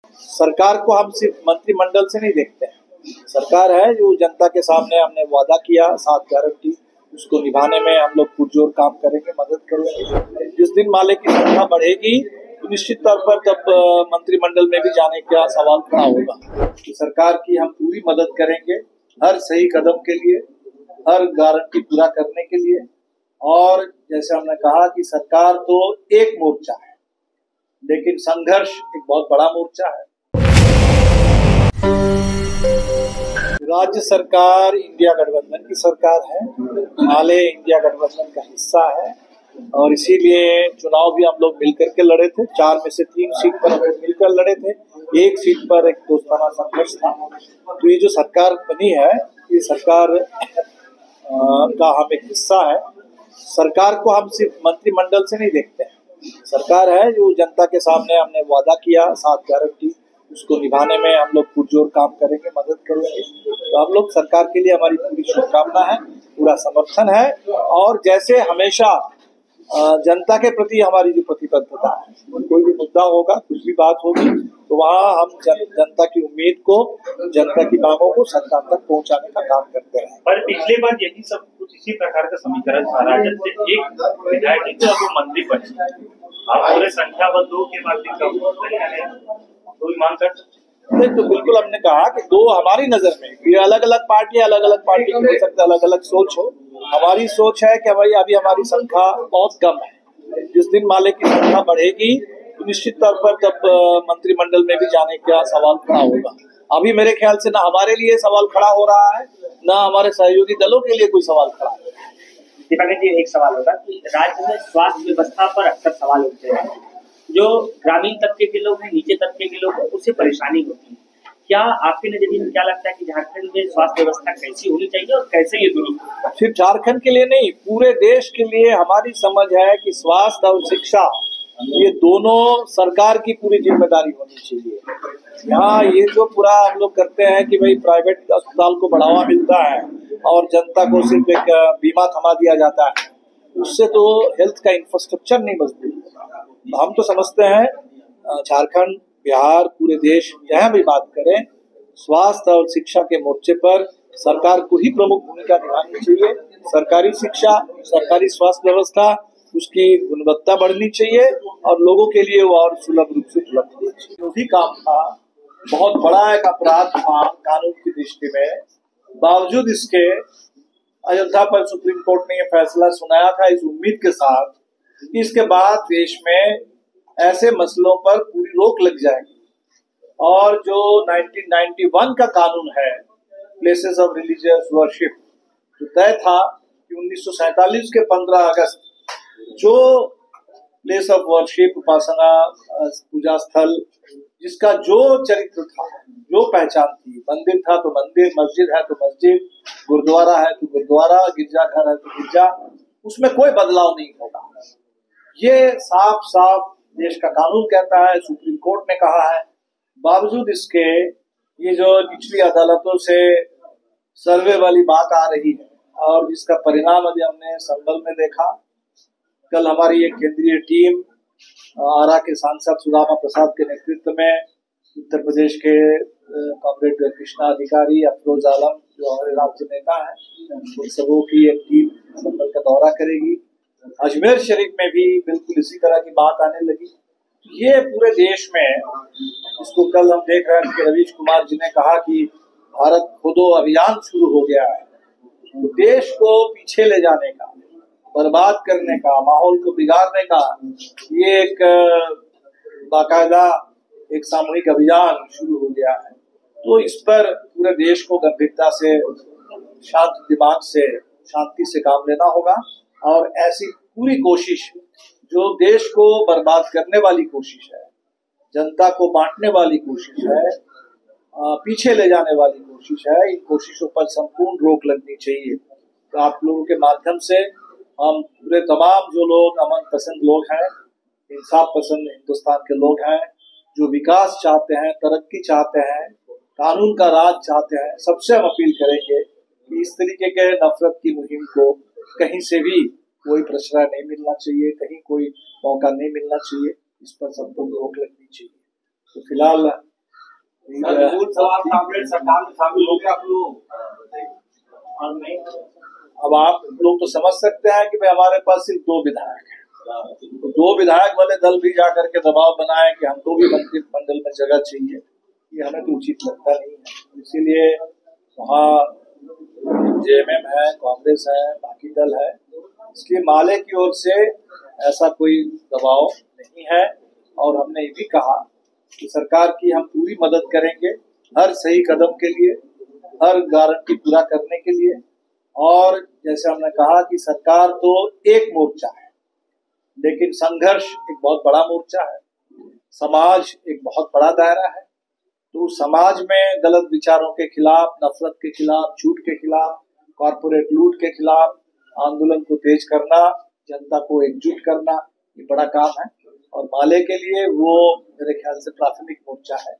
सरकार को हम सिर्फ मंत्रिमंडल से नहीं देखते हैं। सरकार है जो जनता के सामने हमने वादा किया 7 गारंटी, उसको निभाने में हम लोग पुरजोर काम करेंगे, मदद करेंगे। जिस दिन माले की संख्या बढ़ेगी तो निश्चित तौर पर तब मंत्रिमंडल में भी जाने का सवाल खड़ा होगा। तो सरकार की हम पूरी मदद करेंगे हर सही कदम के लिए, हर गारंटी पूरा करने के लिए। और जैसे हमने कहा कि सरकार तो एक मोर्चा है, लेकिन संघर्ष एक बहुत बड़ा मोर्चा है। राज्य सरकार इंडिया गठबंधन की सरकार है, माले इंडिया गठबंधन का हिस्सा है और इसीलिए चुनाव भी हम लोग मिलकर के लड़े थे। 4 में से 3 सीट पर हम लोग मिलकर लड़े थे, 1 सीट पर एक दोस्ताना संघर्ष था। तो ये जो सरकार बनी है, ये सरकार का हम एक हिस्सा है। सरकार को हम सिर्फ मंत्रिमंडल से नहीं देखते हैं। सरकार है जो जनता के सामने हमने वादा किया 7 गारंटी, उसको निभाने में हम लोग पुरजोर काम करेंगे, मदद करेंगे। तो हम लोग सरकार के लिए हमारी पूरी शुभकामना है, पूरा समर्थन है। और जैसे हमेशा जनता के प्रति हमारी जो प्रतिबद्धता है, कोई भी मुद्दा होगा, कुछ भी बात होगी, तो वहाँ हम जनता की उम्मीद को, जनता की मांगों को सरकार तक पहुँचाने का काम करते हैं। पर पिछले बार यही सब कुछ इसी प्रकार का समीकरण था, राजद से एक विधायक तो अब मंत्री बने, आप पूरे संख्या बल 2 के माध्यम कोई मांग कर नहीं। तो बिल्कुल हमने कहा कि 2 हमारी नजर में, ये अलग अलग पार्टी की हो सकता है, अलग अलग सोच हो। हमारी सोच है कि भाई अभी हमारी संख्या बहुत कम है। जिस दिन माले की संख्या बढ़ेगी तो निश्चित तौर पर तब मंत्रिमंडल में भी जाने का सवाल खड़ा होगा। अभी मेरे ख्याल से ना हमारे लिए सवाल खड़ा हो रहा है, ना हमारे सहयोगी दलों के लिए कोई सवाल खड़ा है। दीपांकर जी, एक सवाल होगा कि राज्य में स्वास्थ्य व्यवस्था पर अक्सर सवाल उठते हैं। जो ग्रामीण तबके के लोग हैं, नीचे तबके के लोग हैं, उससे परेशानी होती है। क्या आपके नजरिए में क्या लगता है कि झारखंड में स्वास्थ्य व्यवस्था कैसी होनी चाहिए और कैसे ये दुरुस्त? सिर्फ झारखंड के लिए नहीं, पूरे देश के लिए हमारी समझ है कि स्वास्थ्य और शिक्षा ये दोनों सरकार की पूरी जिम्मेदारी होनी चाहिए। यहाँ ये जो पूरा हम लोग करते हैं कि भाई प्राइवेट अस्पताल को बढ़ावा मिलता है और जनता को सिर्फ एक बीमा थमा दिया जाता है, उससे तो हेल्थ का इंफ्रास्ट्रक्चर नहीं मजबूत होगा। हम तो समझते हैं झारखंड, बिहार, पूरे देश जहाँ भी बात करें, स्वास्थ्य और शिक्षा के मोर्चे पर सरकार को ही प्रमुख भूमिका निभानी चाहिए। सरकारी शिक्षा, सरकारी स्वास्थ्य व्यवस्था, उसकी गुणवत्ता बढ़नी चाहिए और लोगों के लिए वो और सुलभ रूप से उपलब्ध होनी चाहिए। जो भी काम था, बहुत बड़ा एक अपराध था कानून की दृष्टि में, बावजूद इसके अयोध्या पर सुप्रीम कोर्ट ने यह फैसला सुनाया था इस उम्मीद के साथ कि इसके बाद देश में ऐसे मसलों पर पूरी रोक लग जाएगी। और जो 1991 का कानून है, प्लेसेस ऑफ रिलीजियस वर्शिप, जो तय था कि 1947 के 15 अगस्त जो प्लेस ऑफ वर्शिप, उपासना, पूजा स्थल, जिसका जो चरित्र था, जो पहचान थी, मंदिर था तो मंदिर, मस्जिद है तो मस्जिद, गुरुद्वारा है तो गुरुद्वारा, गिरजाघर है तो गिरजा, उसमें कोई बदलाव नहीं होगा। ये साफ साफ देश का कानून कहता है, सुप्रीम कोर्ट ने कहा है। बावजूद इसके ये जो निचली अदालतों से सर्वे वाली बात आ रही है और जिसका परिणाम अभी हमने संभल में देखा। कल हमारी एक केंद्रीय टीम आरा के सांसद सुदामा प्रसाद के नेतृत्व में, उत्तर प्रदेश के कॉमरेड कृष्णा अधिकारी, अफरोज आलम जो हमारे राज्य नेता है, उन सबों की एक टीम संभल का दौरा करेगी। अजमेर शरीफ में भी बिल्कुल इसी तरह की बात आने लगी। ये पूरे देश में, इसको कल हम देख रहे हैं कि रवीश कुमार जी ने कहा कि भारत खोदो अभियान शुरू हो गया है। तो देश को पीछे ले जाने का, बर्बाद करने का, माहौल को बिगाड़ने का ये एक बाकायदा एक सामूहिक अभियान शुरू हो गया है। तो इस पर पूरे देश को गंभीरता से, शांत दिमाग से, शांति से काम लेना होगा और ऐसी पूरी कोशिश जो देश को बर्बाद करने वाली कोशिश है, जनता को बांटने वाली कोशिश है, पीछे ले जाने वाली कोशिश है, इन कोशिशों पर संपूर्ण रोक लगनी चाहिए। तो आप लोगों के माध्यम से हम पूरे तमाम जो लोग अमन पसंद लोग हैं, इंसाफ पसंद हिंदुस्तान के लोग हैं, जो विकास चाहते हैं, तरक्की चाहते हैं, कानून का राज चाहते हैं, सबसे हम अपील करेंगे कि इस तरीके के नफरत की मुहिम को कहीं से भी कोई प्रश्रय नहीं मिलना चाहिए, कहीं कोई मौका नहीं मिलना चाहिए। इस पर संपूर्ण रोक लगनी चाहिए। तो फिलहाल कांग्रेस सरकार में शामिल हो गया आप लोग। और नहीं अब आप लोग तो समझ सकते हैं कि भाई हमारे पास सिर्फ 2 विधायक हैं, तो 2 विधायक वाले दल भी जाकर के दबाव बनाए कि हमको भी मंत्रिमंडल में जगह चाहिए, ये हमें तो उचित लगता नहीं है। इसीलिए वहाँ जेएमएम है, कांग्रेस है, बाकी दल है, इसलिए माले की ओर से ऐसा कोई दबाव नहीं है। और हमने ये भी कहा कि सरकार की हम पूरी मदद करेंगे हर सही कदम के लिए, हर गारंटी पूरा करने के लिए। और जैसे हमने कहा कि सरकार तो एक मोर्चा है, लेकिन संघर्ष एक बहुत बड़ा मोर्चा है, समाज एक बहुत बड़ा दायरा है। तो समाज में गलत विचारों के खिलाफ, नफरत के खिलाफ, झूठ के खिलाफ, कॉर्पोरेट लूट के खिलाफ आंदोलन को तेज करना, जनता को एकजुट करना, ये बड़ा काम है। और माले के लिए वो मेरे ख्याल से प्राथमिक मोर्चा है,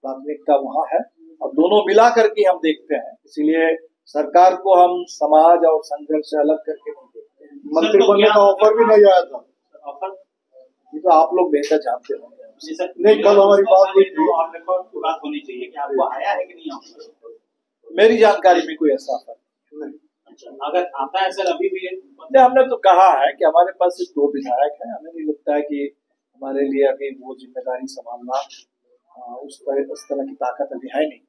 प्राथमिकता वहाँ है, और दोनों मिला करके हम देखते हैं। इसीलिए सरकार को हम समाज और संघर्ष से अलग करके नहीं देखते। मंत्री बनने का ऑफर भी नहीं आया था। ऑफर ये तो आप लोग बेहतर जानते होंगे। नहीं, कल हमारी बात हुई थी, बात होनी चाहिए कि आपको आया है कि नहीं ऑफर? मेरी जानकारी में कोई ऐसा ऑफर नहीं। अच्छा, अगर आता है सर अभी भी हमने तो कहा है कि हमारे पास सिर्फ 2 विधायक हैं, हमें नहीं लगता है कि हमारे लिए अभी वो जिम्मेदारी संभालना उस तरह की ताकत अभी है नहीं।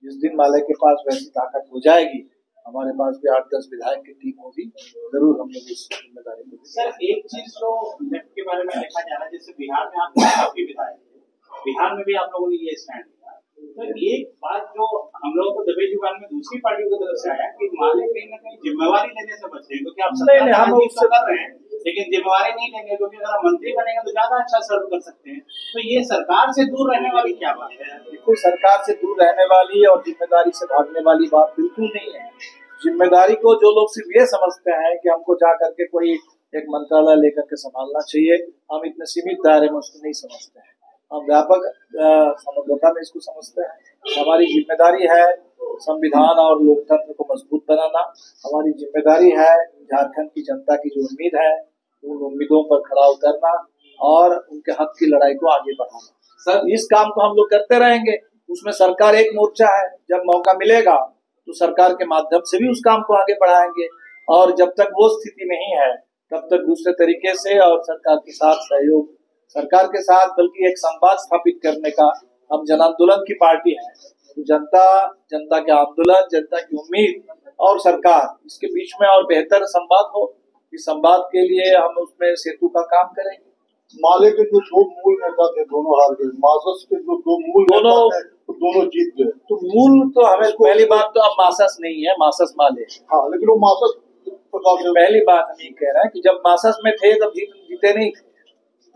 जिस दिन माले के पास वैसी ताकत हो जाएगी, हमारे पास भी 8-10 विधायक की टीम होगी, जरूर हम लोग इस जिम्मेदारी को। सर एक चीज जो लेफ्ट के बारे में देखा जा रहा है, जैसे बिहार में आप काफी विधायक थे, बिहार में भी आप लोगों ने ये स्टैंड लिया, तो एक बात जो हम लोगों को दबे जुबान में दूसरी पार्टियों की तरफ से आया कि माले कहीं ना कहीं जिम्मेवारी लेने से बचे, क्योंकि आप हम उससे कर रहे हैं लेकिन जिम्मेवारी नहीं लेंगे, क्योंकि अगर मंत्री बनेंगे तो ज्यादा अच्छा सर्व कर सकते हैं। तो ये सरकार से दूर रहने वाली क्या बात है? बिल्कुल सरकार से दूर रहने वाली और जिम्मेदारी से भागने वाली बात बिल्कुल नहीं है। जिम्मेदारी को जो लोग सिर्फ ये समझते हैं कि हमको जा करके कोई एक मंत्रालय लेकर के संभालना चाहिए, हम इतने सीमित दायरे में उसको नहीं समझते हैं, हम व्यापक समग्रता में इसको समझते हैं। हमारी जिम्मेदारी है संविधान और लोकतंत्र को मजबूत बनाना, हमारी जिम्मेदारी है झारखंड की जनता की जो उम्मीद है उन उम्मीदों पर खड़ा उतरना और उनके हक की लड़ाई को आगे बढ़ाना। सर इस काम को हम लोग करते रहेंगे, उसमें सरकार एक मोर्चा है, जब मौका मिलेगा तो सरकार के माध्यम से भी उस काम को आगे बढ़ाएंगे। और जब तक वो स्थिति नहीं है तब तक दूसरे तरीके से और सरकार के साथ सहयोग, सरकार के साथ बल्कि एक संवाद स्थापित करने का, हम जन आंदोलन की पार्टी है, तो जनता के आंदोलन, जनता की उम्मीद और सरकार, इसके बीच में और बेहतर संवाद हो, इस संवाद के लिए हम उसमें सेतु का काम करेंगे। माले के जो 2 मूल नेता थे दोनों हार गए, मासस के जो 2 मूल नेता थे तो दोनों जीत गए। तो मूल तो हमें पहली बात तो अब मासस नहीं है, मासस माले। हाँ, लेकिन वो मासस प्रकार से पहली बात हम ये कह रहे हैं कि जब मासस में थे तब जीते नहीं,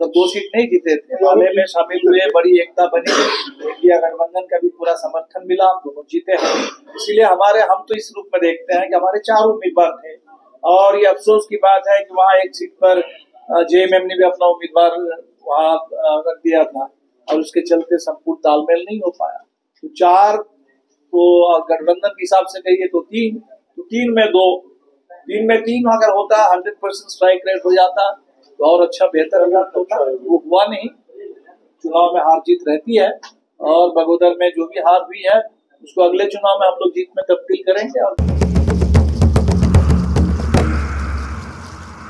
तब 2 सीट नहीं जीते थे, माले में शामिल हुए, बड़ी एकता बनी, इंडिया गठबंधन का भी पूरा समर्थन मिला, हम दोनों जीते हैं। इसीलिए हम तो इस रूप में देखते हैं कि हमारे 4 उम्मीदवार थे, और ये अफसोस की बात है कि वहाँ एक सीट पर जेएमएम ने भी अपना उम्मीदवार वहाँ रख दिया था और उसके चलते संपूर्ण तालमेल नहीं हो पाया। तो 4 तो गठबंधन के हिसाब से कहिए तो 3, तो 3 में 2, 3 में 3 अगर होता, 100% स्ट्राइक रेट हो जाता तो और अच्छा बेहतर रिजल्ट होता। वो हुआ नहीं। चुनाव में हार जीत रहती है, और बगोदर में जो भी हार हुई है उसको अगले चुनाव में हम लोग जीत में तब्दील करेंगे। और